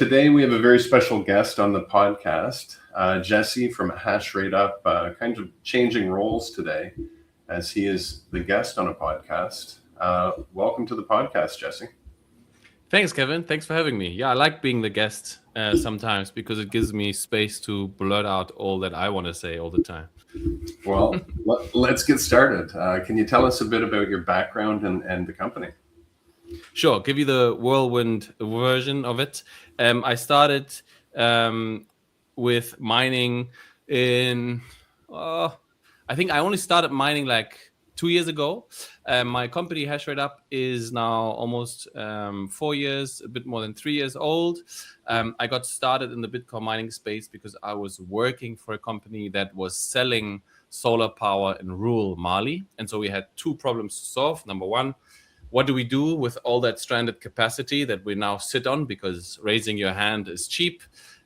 Today we have a very special guest on the podcast, Jesse from Hash Rate Up, kind of changing roles today as he is the guest on a podcast. Welcome to the podcast, Jesse. Thanks, Kevin. Thanks for having me. Yeah, I like being the guest sometimes because it gives me space to blurt out all that I want to say all the time. Well, let's get started. Can you tell us a bit about your background and the company? Sure, give you the whirlwind version of it. I started with mining in, I think I only started mining like 2 years ago. My company HashRate Up is now almost 4 years, a bit more than 3 years old. I got started in the Bitcoin mining space because I was working for a company that was selling solar power in rural Mali. And so we had two problems to solve. Number one, what do we do with all that stranded capacity that we now sit on? Because raising your hand is cheap.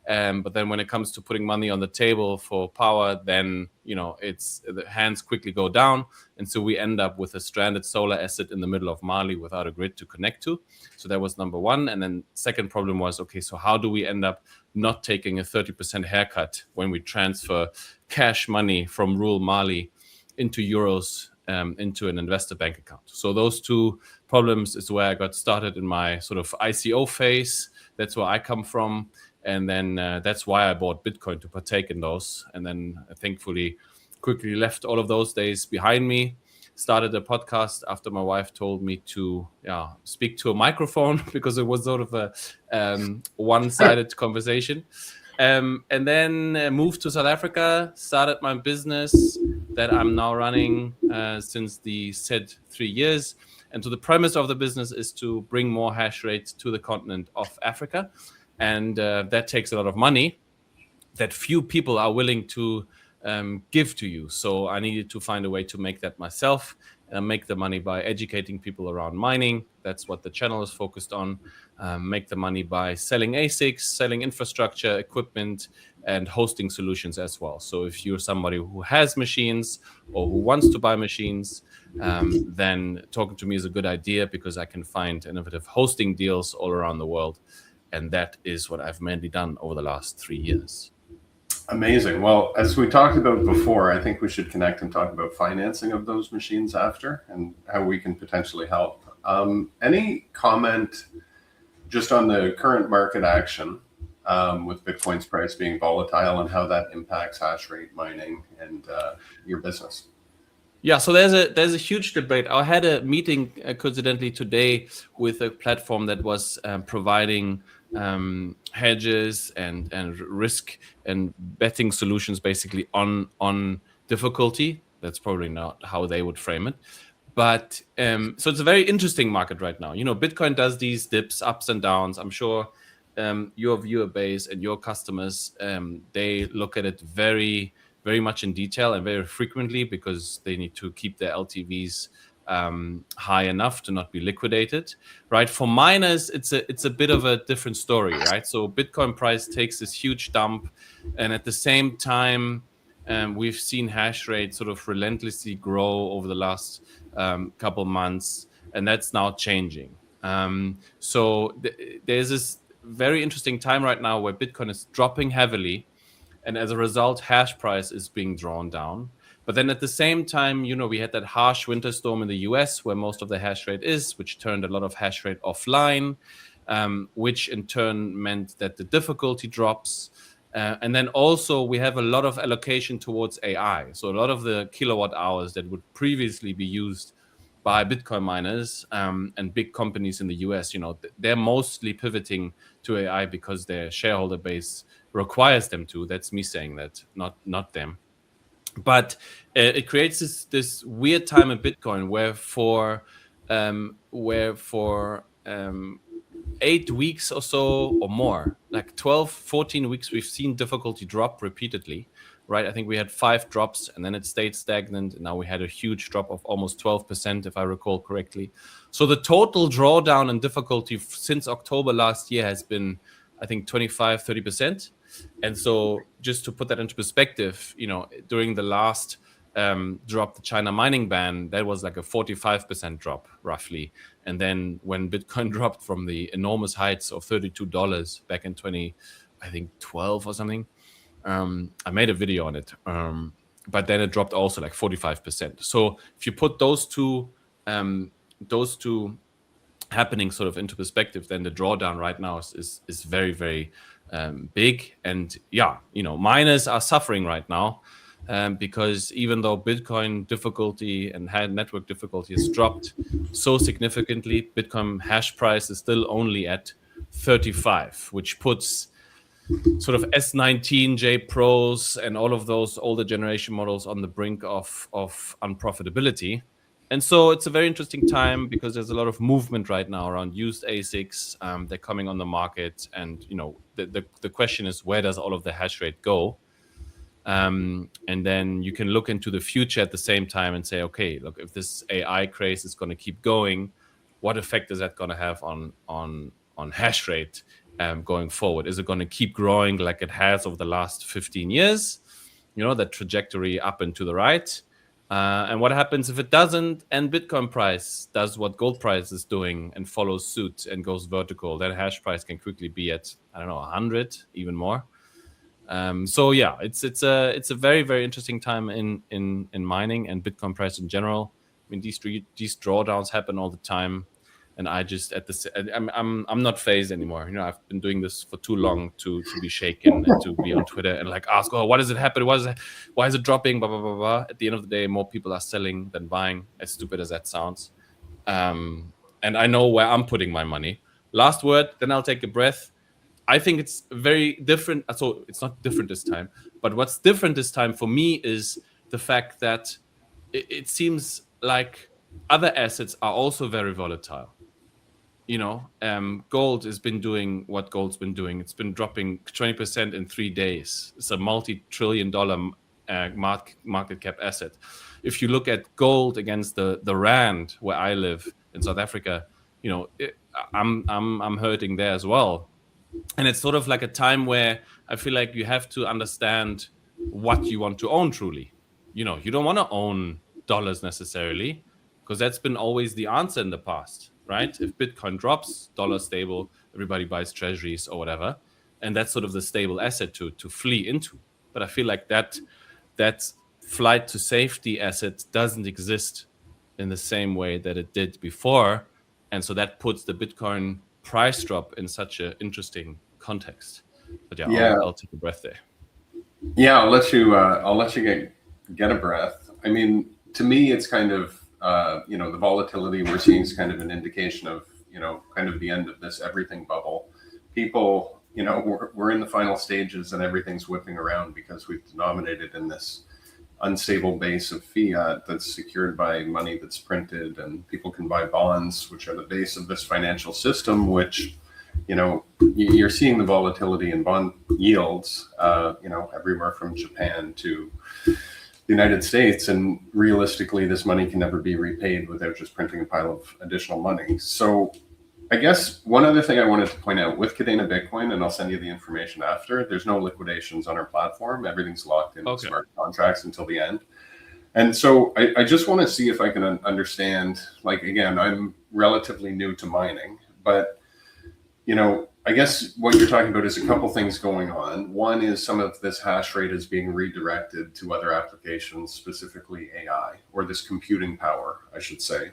But then when it comes to putting money on the table for power, then, it's the hands quickly go down. And so we end up with a stranded solar asset in the middle of Mali without a grid to connect to. So that was number one. And then second problem was, okay, so how do we end up not taking a 30% haircut when we transfer cash money from rural Mali into euros into an investor bank account? So those two problems is where I got started in my sort of ICO phase. That's where I come from. And then that's why I bought Bitcoin, to partake in those. And then thankfully quickly left all of those days behind me. Started a podcast after my wife told me to speak to a microphone because it was sort of a one-sided conversation. And then moved to South Africa, started my business that I'm now running since the said 3 years. And so the premise of the business is to bring more hash rate to the continent of Africa. And that takes a lot of money that few people are willing to give to you. So I needed to find a way to make that myself and make the money by educating people around mining. That's what the channel is focused on. Make the money by selling ASICs, selling infrastructure, equipment, and hosting solutions as well. So if you're somebody who has machines or who wants to buy machines, then talking to me is a good idea because I can find innovative hosting deals all around the world. And that is what I've mainly done over the last 3 years. Amazing. Well, as we talked about before, I think we should connect and talk about financing of those machines after and how we can potentially help. Any comment just on the current market action with Bitcoin's price being volatile and how that impacts hash rate mining and your business? Yeah, so there's a huge debate. I had a meeting coincidentally today with a platform that was providing hedges and risk and betting solutions basically on difficulty. That's probably not how they would frame it. But so it's a very interesting market right now. Bitcoin does these dips, ups and downs. I'm sure your viewer base and your customers, they look at it very, very much in detail and very frequently because they need to keep their LTVs high enough to not be liquidated, right? For miners, it's a bit of a different story, right? So Bitcoin price takes this huge dump, and at the same time, we've seen hash rate sort of relentlessly grow over the last couple months, and that's now changing. So there's this very interesting time right now where Bitcoin is dropping heavily, and as a result, hash price is being drawn down. But then at the same time, we had that harsh winter storm in the US where most of the hash rate is, which turned a lot of hash rate offline, which in turn meant that the difficulty drops. And then also we have a lot of allocation towards AI. So a lot of the kilowatt hours that would previously be used by Bitcoin miners and big companies in the US, they're mostly pivoting to AI because their shareholder base requires them to. That's me saying that, not them. But it creates this weird time in Bitcoin where for 8 weeks or so or more, like 12, 14 weeks, we've seen difficulty drop repeatedly, right? I think we had 5 drops and then it stayed stagnant. And now we had a huge drop of almost 12%, if I recall correctly. So the total drawdown in difficulty since October last year has been, I think, 25, 30%. And so just to put that into perspective, during the last dropped the China mining ban, that was like a 45% drop roughly. And then when Bitcoin dropped from the enormous heights of $32 back in 2012 or something, I made a video on it. But then it dropped also like 45%. So if you put those two happening sort of into perspective, then the drawdown right now is very, very big. And yeah, miners are suffering right now because even though Bitcoin difficulty and network difficulty has dropped so significantly, Bitcoin hash price is still only at 35, which puts sort of S19J Pros and all of those older generation models on the brink of unprofitability. And so it's a very interesting time because there's a lot of movement right now around used ASICs. They're coming on the market, and the question is, where does all of the hash rate go? And then you can look into the future at the same time and say, okay, look, if this AI craze is going to keep going, what effect is that going to have on hash rate going forward? Is it going to keep growing like it has over the last 15 years? That trajectory up and to the right. And what happens if it doesn't, and Bitcoin price does what gold price is doing and follows suit and goes vertical? That hash price can quickly be at, 100, even more. So yeah, it's a very, very interesting time in mining and Bitcoin price in general. I mean, these drawdowns happen all the time, and I just I'm not phased anymore. I've been doing this for too long to be shaken and to be on Twitter and like ask, oh, what is it happening? Why is it dropping? Blah blah blah blah. At the end of the day, more people are selling than buying. As stupid as that sounds, and I know where I'm putting my money. Last word, then I'll take a breath. I think it's very different. So it's not different this time, but what's different this time for me is the fact that it seems like other assets are also very volatile. Gold has been doing what gold's been doing. It's been dropping 20% in 3 days. It's a multi-trillion-dollar market cap asset. If you look at gold against the rand, where I live in South Africa, I'm hurting there as well. And it's sort of like a time where I feel like you have to understand what you want to own truly. You don't want to own dollars necessarily, because that's been always the answer in the past, right? If Bitcoin drops, dollar stable, everybody buys treasuries or whatever. And that's sort of the stable asset to flee into. But I feel like that flight to safety asset doesn't exist in the same way that it did before. And so that puts the Bitcoin price drop in such an interesting context. But yeah. I'll take a breath there. Yeah, I'll let you get a breath. I mean, to me, it's kind of the volatility we're seeing is kind of an indication of kind of the end of this everything bubble. People, we're in the final stages and everything's whipping around because we've denominated in this unstable base of fiat that's secured by money that's printed, and people can buy bonds, which are the base of this financial system, which, you're seeing the volatility in bond yields, everywhere from Japan to the United States. And realistically, this money can never be repaid without just printing a pile of additional money. So I guess one other thing I wanted to point out with Cadena Bitcoin, and I'll send you the information after, there's no liquidations on our platform. Everything's locked in smart contracts until the end. And so I just want to see if I can understand, like, again, I'm relatively new to mining, but, I guess what you're talking about is a couple things going on. One is some of this hash rate is being redirected to other applications, specifically AI, or this computing power, I should say.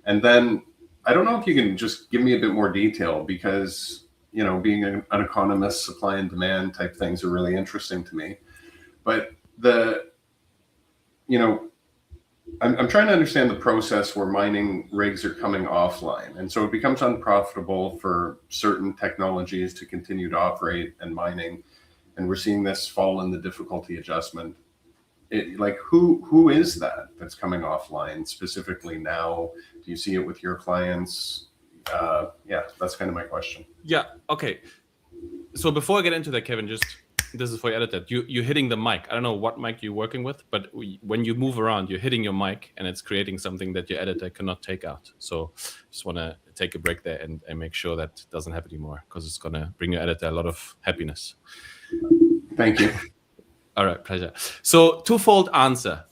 And then I don't know if you can just give me a bit more detail, because, being an economist, supply and demand type things are really interesting to me. But I'm trying to understand the process where mining rigs are coming offline. And so it becomes unprofitable for certain technologies to continue to operate and mining. And we're seeing this fall in the difficulty adjustment. Who is that's coming offline specifically now? Do you see it with your clients? That's kind of my question. Yeah. Okay. So before I get into that, Kevin, this is for your editor. You're hitting the mic. I don't know what mic you're working with, but when you move around, you're hitting your mic and it's creating something that your editor cannot take out. So just want to take a break there and make sure that doesn't happen anymore, because it's going to bring your editor a lot of happiness. Thank you. All right, pleasure. So twofold answer.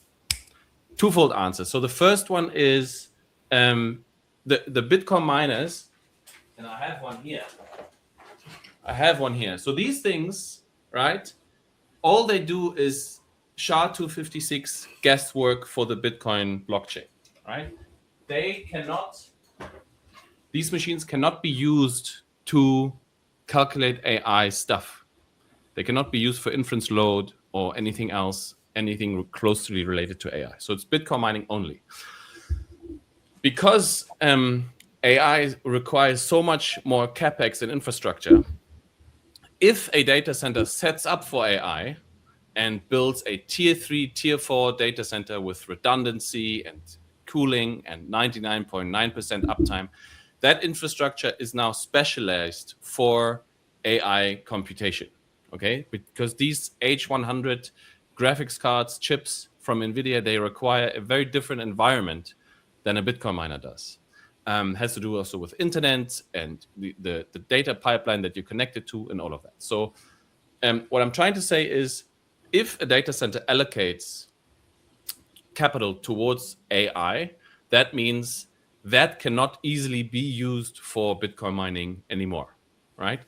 twofold answer. So the first one is the Bitcoin miners, and I have one here. So these things, right? All they do is SHA-256 guesswork for the Bitcoin blockchain, right? These machines cannot be used to calculate AI stuff. They cannot be used for inference load or anything else, anything closely related to AI. So it's Bitcoin mining only. Because AI requires so much more capex and infrastructure, if a data center sets up for AI and builds a tier 3, tier 4 data center with redundancy and cooling and 99.9% uptime, that infrastructure is now specialized for AI computation, okay? Because these H100 graphics cards, chips from NVIDIA, they require a very different environment than a Bitcoin miner does. Has to do also with internet and the data pipeline that you're connected to and all of that. So what I'm trying to say is, if a data center allocates capital towards AI, that means that cannot easily be used for Bitcoin mining anymore, right?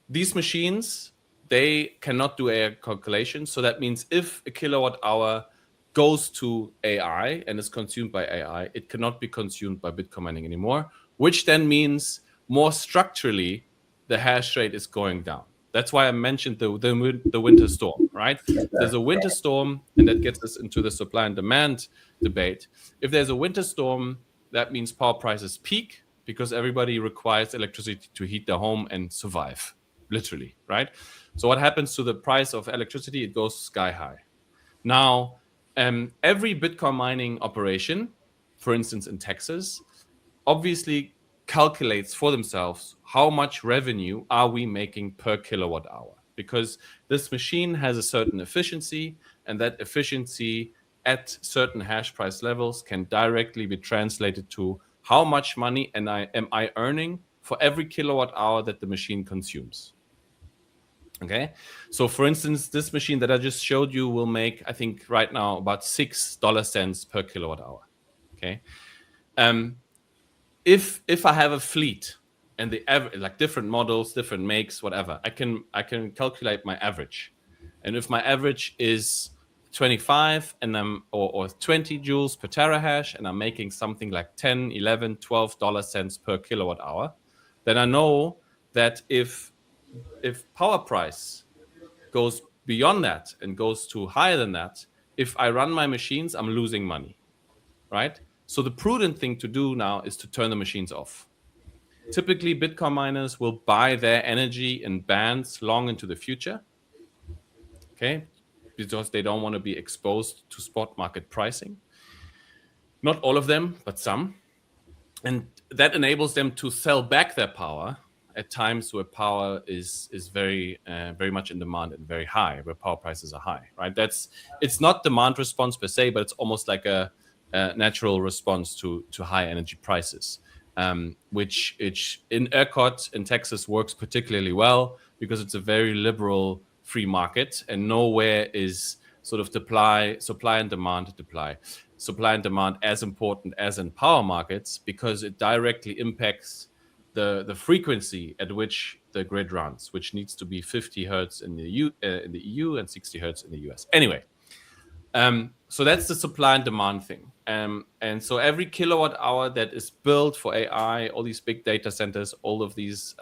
These machines, they cannot do AI calculations. So that means if a kilowatt hour goes to AI and is consumed by AI, it cannot be consumed by Bitcoin mining anymore, which then means more structurally, the hash rate is going down. That's why I mentioned the winter storm, right? There's a winter storm, and that gets us into the supply and demand debate. If there's a winter storm, that means power prices peak because everybody requires electricity to heat their home and survive, literally, right? So what happens to the price of electricity? It goes sky high. Now, every Bitcoin mining operation, for instance, in Texas, obviously calculates for themselves how much revenue are we making per kilowatt hour, because this machine has a certain efficiency, and that efficiency at certain hash price levels can directly be translated to how much money am I earning for every kilowatt hour that the machine consumes. Okay, so for instance, this machine that I just showed you will make, I think right now, about $6 per kilowatt hour. Okay, if I have a fleet and the average, like different models, different makes, whatever, I can calculate my average, and if my average is 25 and or 20 joules per terahash, and I'm making something like 10, 11, 12 cents per kilowatt hour, then I know that if power price goes beyond that and goes to higher than that, if I run my machines, I'm losing money, right? So the prudent thing to do now is to turn the machines off. Typically, Bitcoin miners will buy their energy in bands long into the future, okay, because they don't want to be exposed to spot market pricing. Not all of them, but some. And that enables them to sell back their power at times where power is very much in demand and very high, where power prices are high, right? It's not demand response per se, but it's almost like a natural response to high energy prices, which in ERCOT in Texas works particularly well because it's a very liberal free market, and nowhere is sort of supply and demand as important as in power markets, because it directly impacts the frequency at which the grid runs, which needs to be 50 hertz in the EU and 60 hertz in the US. Anyway, so that's the supply and demand thing. And so every kilowatt hour that is built for AI, all these big data centers, all of these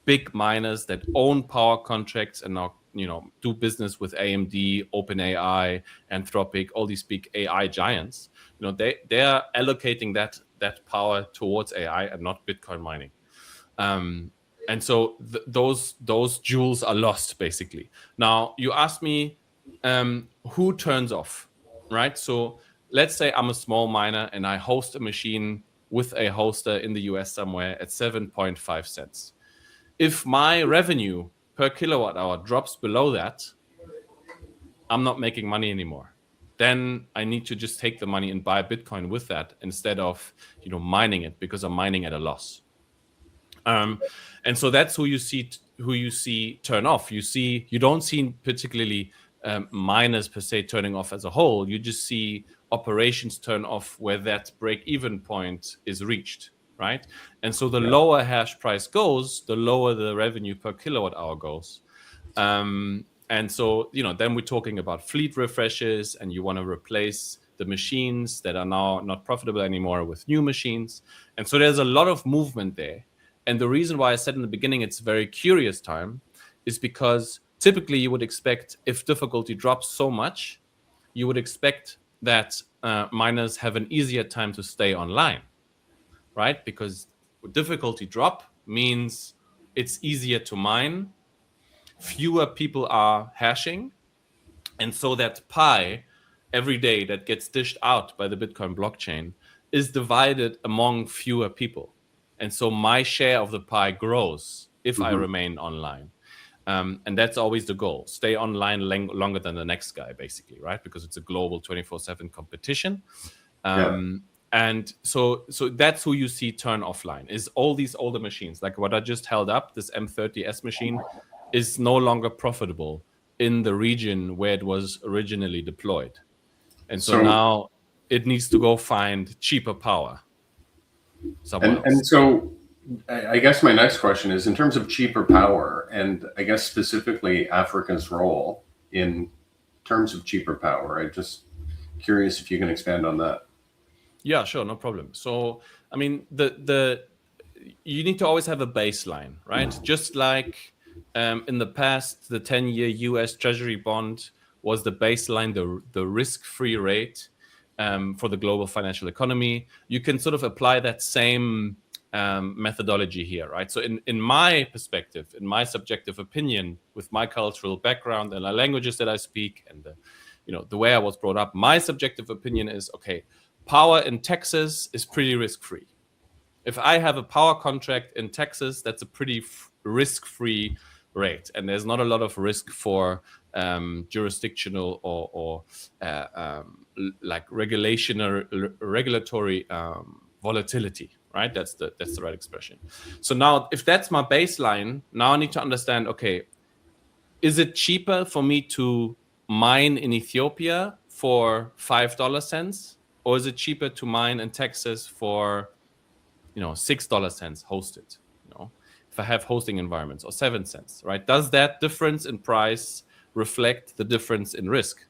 big miners that own power contracts and now do business with AMD, OpenAI, Anthropic, all these big AI giants, they are allocating that power towards AI and not Bitcoin mining. And so those joules are lost, basically. Now, you asked me who turns off, right? So let's say I'm a small miner and I host a machine with a hoster in the US somewhere at 7.5 cents. If my revenue per kilowatt hour drops below that, I'm not making money anymore. Then I need to just take the money and buy Bitcoin with that instead of mining it, because I'm mining at a loss. And so that's who you see turn off. You don't see particularly miners per se turning off as a whole. You just see operations turn off where that break-even point is reached, right? And so the lower hash price goes, the lower the revenue per kilowatt hour goes. And so, then we're talking about fleet refreshes, and you want to replace the machines that are now not profitable anymore with new machines. And so there's a lot of movement there. And the reason why I said in the beginning it's a very curious time is because typically you would expect, if difficulty drops so much, you would expect that miners have an easier time to stay online, right? Because difficulty drop means it's easier to mine, fewer people are hashing, and so that pie every day that gets dished out by the Bitcoin blockchain is divided among fewer people. And so my share of the pie grows if I remain online. And that's always the goal. Stay online longer than the next guy, basically, right? Because it's a global 24/7 competition. And so that's who you see turn offline, is all these older machines. Like what I just held up, this M30S machine is no longer profitable in the region where it was originally deployed. And so now it needs to go find cheaper power somewhere else. And so I guess my next question is, in terms of cheaper power, and I guess specifically Africa's role in terms of cheaper power, I'm just curious if you can expand on that. Yeah, sure, no problem. So, I mean, you need to always have a baseline, right? Just like in the past, the 10-year US Treasury bond was the baseline, the risk-free rate for the global financial economy. You can sort of apply that same methodology here, right? So in my perspective, in my subjective opinion, with my cultural background and the languages that I speak and the way I was brought up, my subjective opinion is, okay, power in Texas is pretty risk-free. If I have a power contract in Texas, that's a pretty risk-free rate, and there's not a lot of risk for jurisdictional or like regulatory volatility, right? That's the right expression. So now, if that's my baseline, now I need to understand, okay, is it cheaper for me to mine in Ethiopia for $5 or is it cheaper to mine in Texas for $6 hosted, if I have hosting environments, or 7 cents, right? Does that difference in price reflect the difference in risk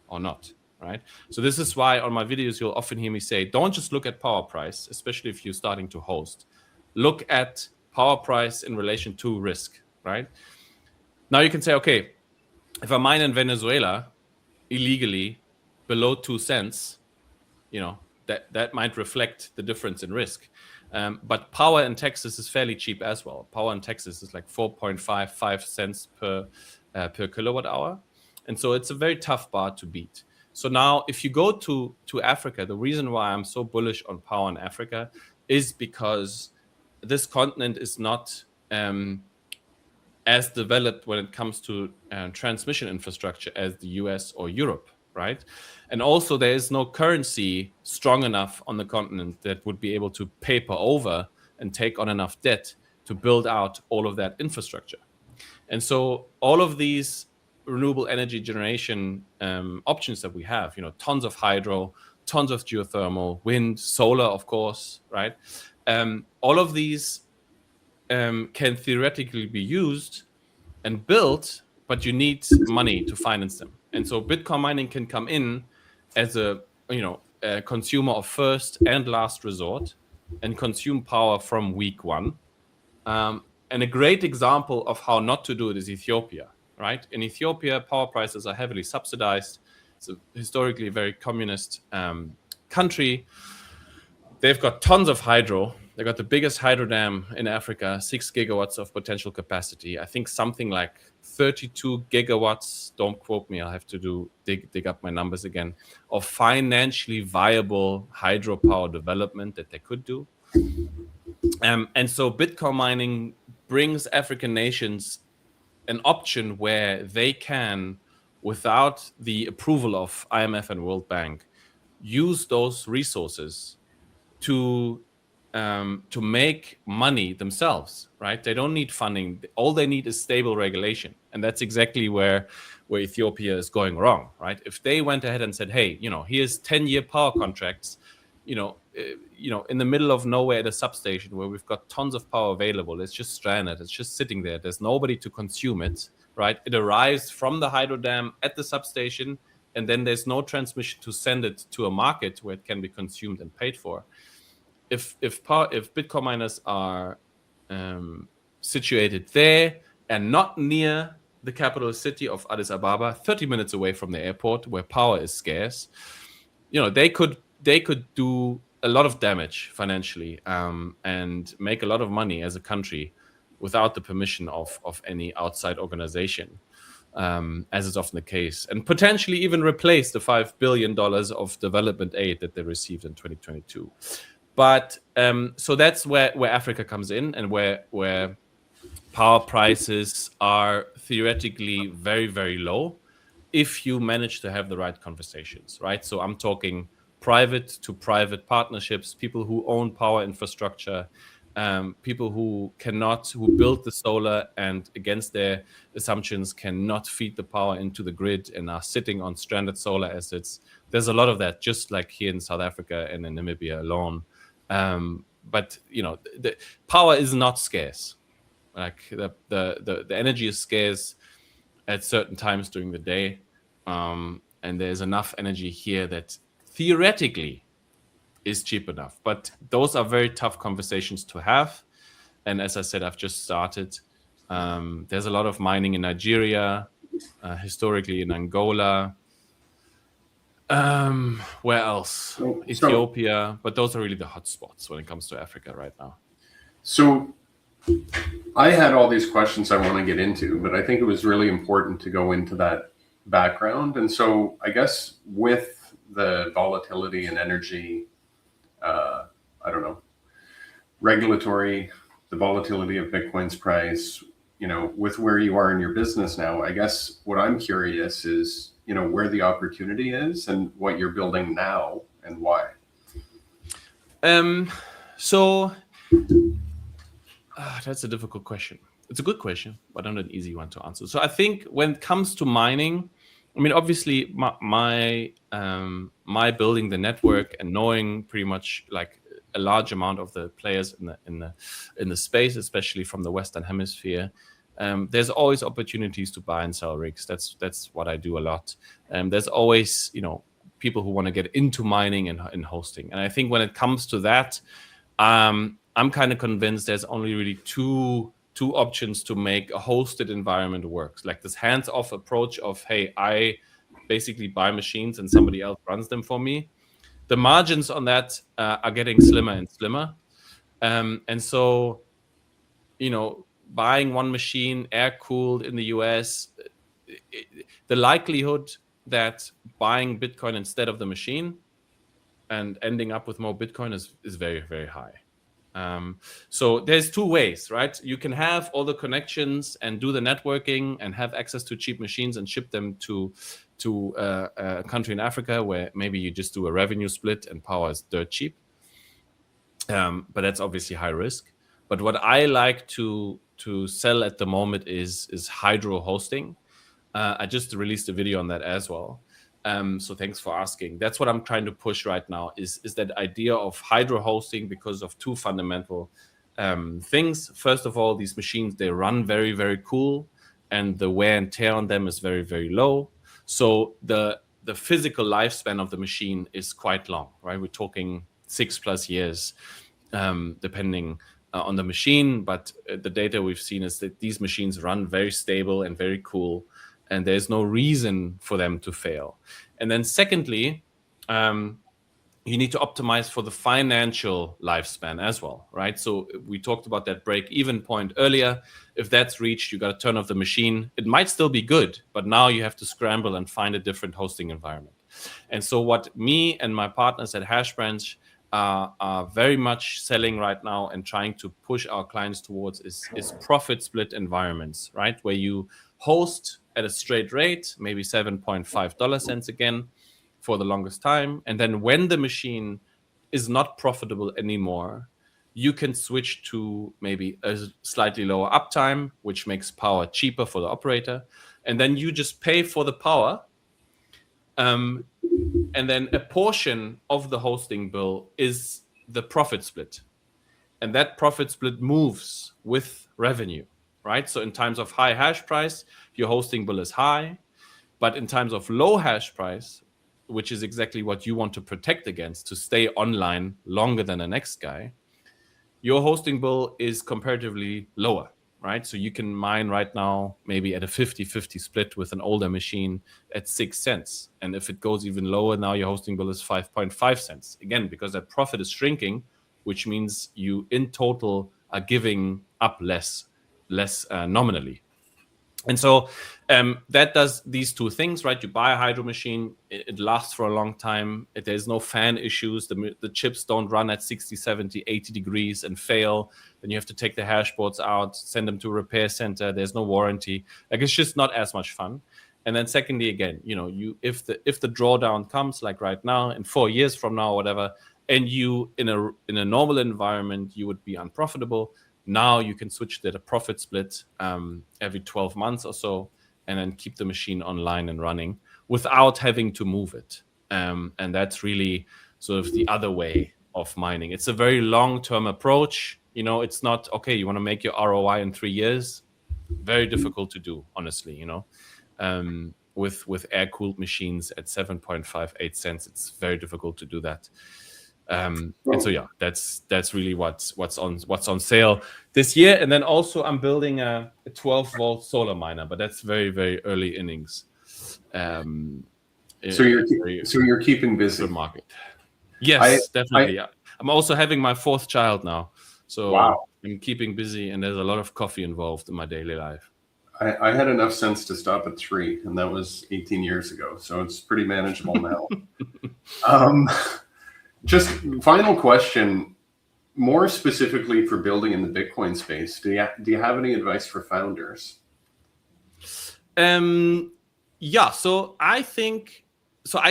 or not, right? So this is why on my videos, you'll often hear me say, don't just look at power price, especially if you're starting to host. Look at power price in relation to risk, right? Now you can say, okay, if I mine in Venezuela illegally below 2 cents, that might reflect the difference in risk. But power in Texas is fairly cheap as well. Power in Texas is like 4.55 cents per kilowatt hour. And so it's a very tough bar to beat. So now if you go to Africa, the reason why I'm so bullish on power in Africa is because this continent is not as developed when it comes to transmission infrastructure as the US or Europe, right? And also there is no currency strong enough on the continent that would be able to paper over and take on enough debt to build out all of that infrastructure. And so all of these renewable energy generation options that we have, tons of hydro, tons of geothermal, wind, solar, of course, right? All of these can theoretically be used and built, but you need money to finance them. And so Bitcoin mining can come in as a consumer of first and last resort and consume power from week one. And a great example of how not to do it is Ethiopia, right? In Ethiopia, power prices are heavily subsidized. It's a historically very communist country. They've got tons of hydro. They've got the biggest hydro dam in Africa, 6 gigawatts of potential capacity. I think something like 32 gigawatts, don't quote me, I'll have to dig up my numbers again, of financially viable hydropower development that they could do. And so Bitcoin mining brings African nations an option where they can, without the approval of IMF and World Bank, use those resources to to make money themselves, right? They don't need funding. All they need is stable regulation, and that's exactly where Ethiopia is going wrong, right? If they went ahead and said, "Hey, here's 10-year power contracts," in the middle of nowhere at a substation where we've got tons of power available, it's just stranded, it's just sitting there. There's nobody to consume it, right? It arrives from the hydro dam at the substation, and then there's no transmission to send it to a market where it can be consumed and paid for. If Bitcoin miners are situated there and not near the capital city of Addis Ababa, 30 minutes away from the airport where power is scarce, they could do a lot of damage financially and make a lot of money as a country without the permission of any outside organization, as is often the case, and potentially even replace the $5 billion of development aid that they received in 2022. But so that's where Africa comes in, and where power prices are theoretically very, very low if you manage to have the right conversations, right? So I'm talking private to private partnerships, people who own power infrastructure, people who build the solar and against their assumptions cannot feed the power into the grid and are sitting on stranded solar assets. There's a lot of that, just like here in South Africa and in Namibia alone. But the power is not scarce. Like the energy is scarce at certain times during the day, and there's enough energy here that theoretically is cheap enough. But those are very tough conversations to have. And as I said, I've just started. There's a lot of mining in Nigeria, historically in Angola. Where else? Ethiopia, but those are really the hotspots when it comes to Africa right now. So I had all these questions I want to get into, but I think it was really important to go into that background. And so I guess with the volatility in energy, I don't know, regulatory, the volatility of Bitcoin's price, with where you are in your business now, I guess what I'm curious is, where the opportunity is and what you're building now and why. So that's a difficult question. It's a good question, but not an easy one to answer. So I think when it comes to mining, I mean, obviously my building the network and knowing pretty much like a large amount of the players in the space, especially from the Western Hemisphere, there's always opportunities to buy and sell rigs. That's what I do a lot. There's always people who want to get into mining and hosting. And I think when it comes to that, I'm kind of convinced there's only really two options to make a hosted environment work. Like this hands-off approach of, hey, I basically buy machines and somebody else runs them for me. The margins on that are getting slimmer and slimmer. And so, buying one machine air-cooled in the US, the likelihood that buying Bitcoin instead of the machine and ending up with more Bitcoin is very, very high. So there's two ways, right? You can have all the connections and do the networking and have access to cheap machines and ship them to a country in Africa where maybe you just do a revenue split and power is dirt cheap. But that's obviously high risk. But what I like to sell at the moment is hydro hosting. I just released a video on that as well. So thanks for asking. That's what I'm trying to push right now is that idea of hydro hosting because of two fundamental things. First of all, these machines, they run very, very cool and the wear and tear on them is very, very low. So the physical lifespan of the machine is quite long, right? We're talking 6+ years, depending on the machine. But the data we've seen is that these machines run very stable and very cool. And there's no reason for them to fail. And then secondly, you need to optimize for the financial lifespan as well, right? So we talked about that break-even point earlier. If that's reached, you got to turn off the machine. It might still be good, but now you have to scramble and find a different hosting environment. And so what me and my partners at HashBranch are very much selling right now and trying to push our clients towards is profit split environments, right? Where you host at a straight rate, maybe $7.5 again for the longest time. And then when the machine is not profitable anymore, you can switch to maybe a slightly lower uptime, which makes power cheaper for the operator. And then you just pay for the power. And then a portion of the hosting bill is the profit split. And that profit split moves with revenue, right? So in times of high hash price, your hosting bill is high. But in times of low hash price, which is exactly what you want to protect against, to stay online longer than the next guy, your hosting bill is comparatively lower, right? So you can mine right now maybe at a 50-50 split with an older machine at 6 cents. And if it goes even lower, now your hosting bill is 5.5 cents. Again, because that profit is shrinking, which means you in total are giving up less nominally. And so that does these two things, right? You buy a hydro machine, it lasts for a long time. There's no fan issues. The chips don't run at 60, 70, 80 degrees and fail. Then you have to take the hash boards out, send them to a repair center. There's no warranty. Like, it's just not as much fun. And then secondly, again, if the drawdown comes, like right now, in 4 years from now, or whatever, and you in a normal environment, you would be unprofitable. Now you can switch to a profit split every 12 months or so, and then keep the machine online and running without having to move it. And that's really sort of the other way of mining. It's a very long-term approach. It's not, okay, you want to make your ROI in 3 years. Very difficult to do, honestly, with air-cooled machines at 7.58 cents, it's very difficult to do that. And so yeah, that's really what's on sale this year. And then also I'm building a 12-volt solar miner, but that's very, very early innings. So you're keeping busy. Market. Yes, definitely. I'm also having my 4th child now, so wow. I'm keeping busy, and there's a lot of coffee involved in my daily life. I had enough sense to stop at 3, and that was 18 years ago, so it's pretty manageable now. Just final question, more specifically for building in the Bitcoin space, do you have any advice for founders? Yeah, so I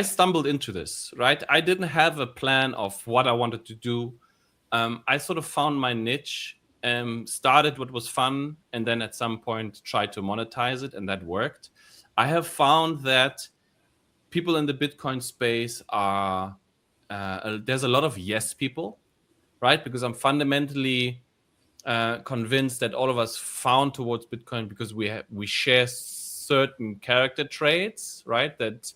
stumbled into this, right? I didn't have a plan of what I wanted to do. I sort of found my niche, started what was fun, and then at some point tried to monetize it, and that worked. I have found that people in the Bitcoin space are there's a lot of yes people, right? Because I'm fundamentally convinced that all of us found towards Bitcoin because we share certain character traits, right? That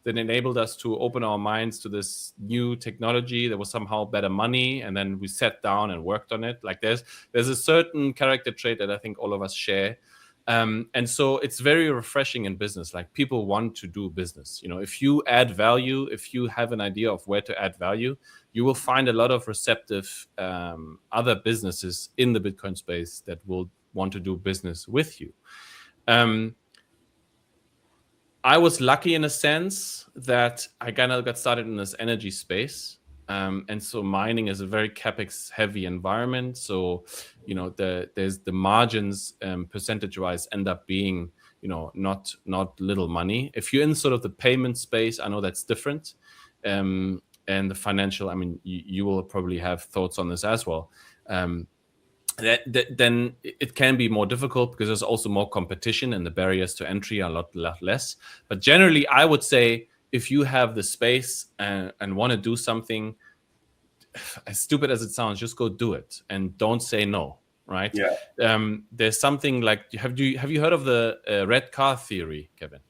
enabled us to open our minds to this new technology that was somehow better money, and then we sat down and worked on it. Like there's a certain character trait that I think all of us share. And so it's very refreshing in business. Like, people want to do business. If you add value, if you have an idea of where to add value, you will find a lot of receptive other businesses in the Bitcoin space that will want to do business with you. I was lucky in a sense that I kind of got started in this energy space. And so mining is a very capex heavy environment. So, there's the margins percentage wise end up being, not little money. If you're in sort of the payment space, I know that's different. And the financial, I mean, you will probably have thoughts on this as well. Then it can be more difficult because there's also more competition and the barriers to entry are a lot less. But generally, I would say, if you have the space and want to do something, as stupid as it sounds, just go do it and don't say no, right? Yeah. There's something like, have you heard of the red car theory, Kevin?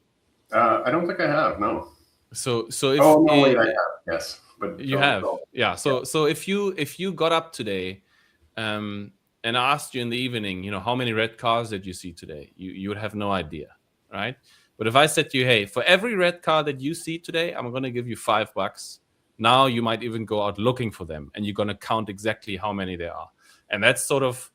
I don't think I have, no. So if wait, I have, yes. But you have, yeah. So if you got up today, and I asked you in the evening, how many red cars did you see today? You would have no idea, right? But if I said to you, hey, for every red car that you see today, I'm going to give you $5. Now you might even go out looking for them, and you're going to count exactly how many there are. And that's sort of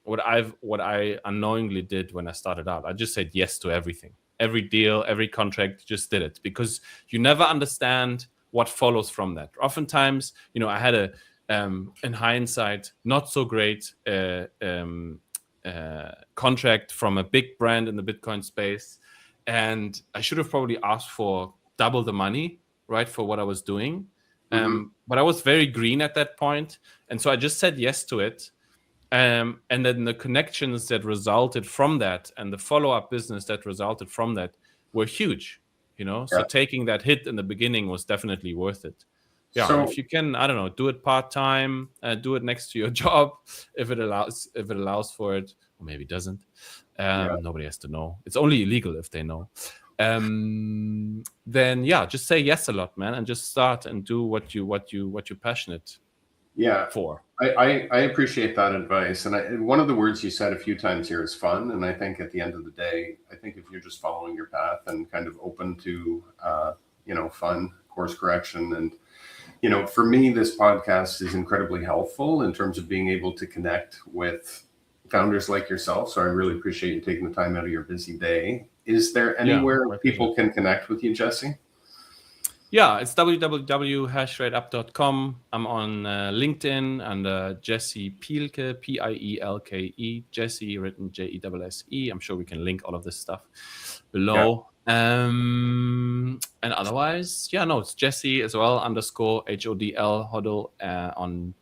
what I unknowingly did when I started out. I just said yes to everything, every deal, every contract, just did it, because you never understand what follows from that. Oftentimes, I had in hindsight, not so great contract from a big brand in the Bitcoin space. And I should have probably asked for double the money, right, for what I was doing. But I was very green at that point, and so I just said yes to it. And then the connections that resulted from that and the follow-up business that resulted from that were huge, So taking that hit in the beginning was definitely worth it. Yeah, So, if you can, I don't know, do it part-time, do it next to your job if it allows for it, or maybe it doesn't. Nobody has to know. It's only illegal if they know. Then just say yes a lot, man, and just start and do what you're passionate for. I appreciate that advice. And one of the words you said a few times here is fun. And I think at the end of the day, I think if you're just following your path and kind of open to, fun course correction. And, for me, this podcast is incredibly helpful in terms of being able to connect with founders like yourself. So I really appreciate you taking the time out of your busy day. Is there anywhere people can connect with you, Jesse? Yeah, it's www.hashrate.com. I'm on LinkedIn under Jesse Pielke, Pielke, Jesse, written Jesse. I'm sure we can link all of this stuff below. Yeah. And otherwise, it's Jesse as well, _HODL, Hodl, on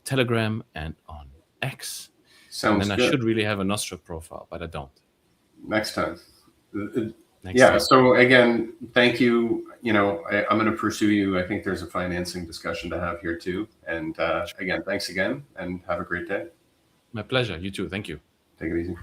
Telegram and on X. Sounds good. I should really have a Nostra profile, but I don't. Next time. So again, thank you. I'm going to pursue you. I think there's a financing discussion to have here too. And again, thanks again and have a great day. My pleasure. You too. Thank you. Take it easy.